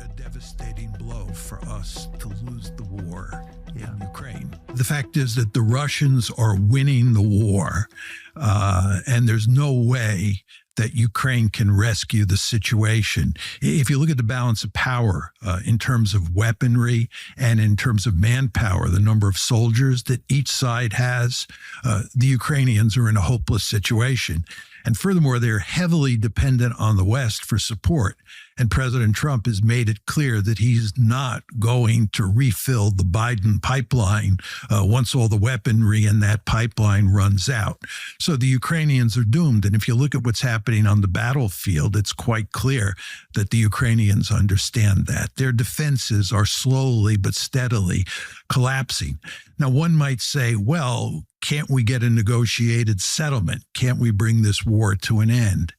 a devastating blow for us to lose the war in Ukraine. The fact is that the Russians are winning the war, and there's no way that Ukraine can rescue the situation. If you look at the balance of power in terms of weaponry and in terms of manpower, the number of soldiers that each side has, the Ukrainians are in a hopeless situation. And furthermore, they're heavily dependent on the West for support. And President Trump has made it clear that he's not going to refill the Biden pipeline once all the weaponry in that pipeline runs out. So the Ukrainians are doomed. And if you look at what's happening on the battlefield, it's quite clear that the Ukrainians understand that. Their defenses are slowly but steadily collapsing. Now, one might say, well, can't we get a negotiated settlement? Can't we bring this war to an end?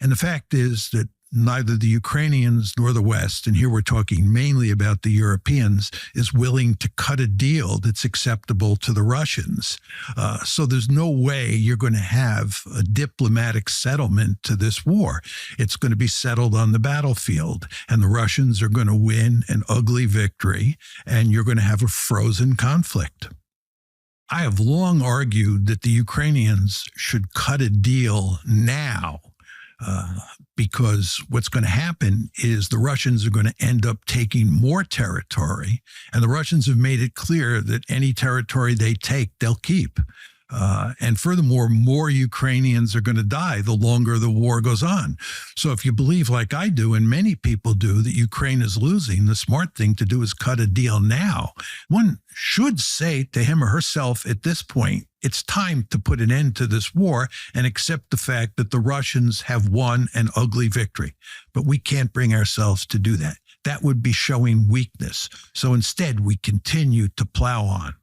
And the fact is that neither the Ukrainians nor the West, and here we're talking mainly about the Europeans, is willing to cut a deal that's acceptable to the Russians. So there's no way you're going to have a diplomatic settlement to this war. It's going to be settled on the battlefield, and the Russians are going to win an ugly victory, and you're going to have a frozen conflict. I have long argued that the Ukrainians should cut a deal now, because what's going to happen is the Russians are going to end up taking more territory, and the Russians have made it clear that any territory they take, they'll keep. And furthermore, more Ukrainians are going to die the longer the war goes on. So if you believe, like I do, and many people do, that Ukraine is losing, the smart thing to do is cut a deal now. One should say to him or herself at this point, it's time to put an end to this war and accept the fact that the Russians have won an ugly victory. But we can't bring ourselves to do that. That would be showing weakness. So instead, we continue to plow on.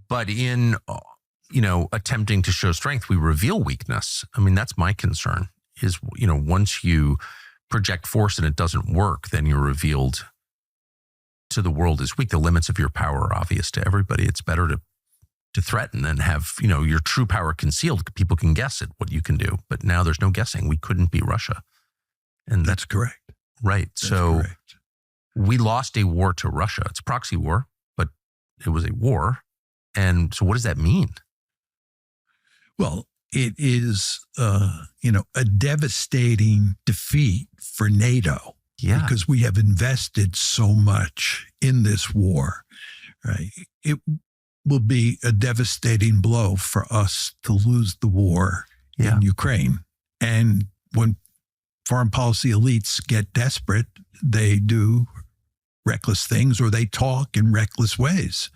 But in attempting to show strength, we reveal weakness. I mean, that's my concern is, once you project force and it doesn't work, then you're revealed to the world as weak. The limits of your power are obvious to everybody. It's better to threaten and have, your true power concealed. People can guess at what you can do, but now there's no guessing. We couldn't beat Russia. And that's correct. Right. That's so correct. We lost a war to Russia. It's a proxy war, but it was a war. And so what does that mean? Well, it is, a devastating defeat for NATO. Yeah. Because we have invested so much in this war, right? It will be a devastating blow for us to lose the war in Ukraine. And when foreign policy elites get desperate, they do reckless things or they talk in reckless ways.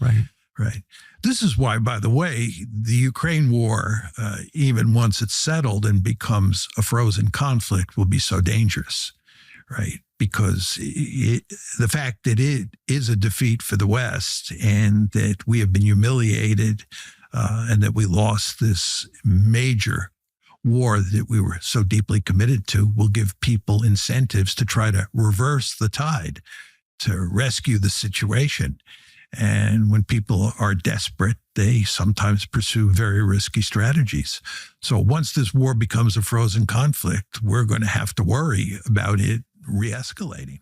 Right. This is why, by the way, the Ukraine war, even once it's settled and becomes a frozen conflict, will be so dangerous, right? Because the fact that it is a defeat for the West and that we have been humiliated and that we lost this major war that we were so deeply committed to will give people incentives to try to reverse the tide, to rescue the situation. And when people are desperate, they sometimes pursue very risky strategies. So once this war becomes a frozen conflict, we're going to have to worry about it re-escalating.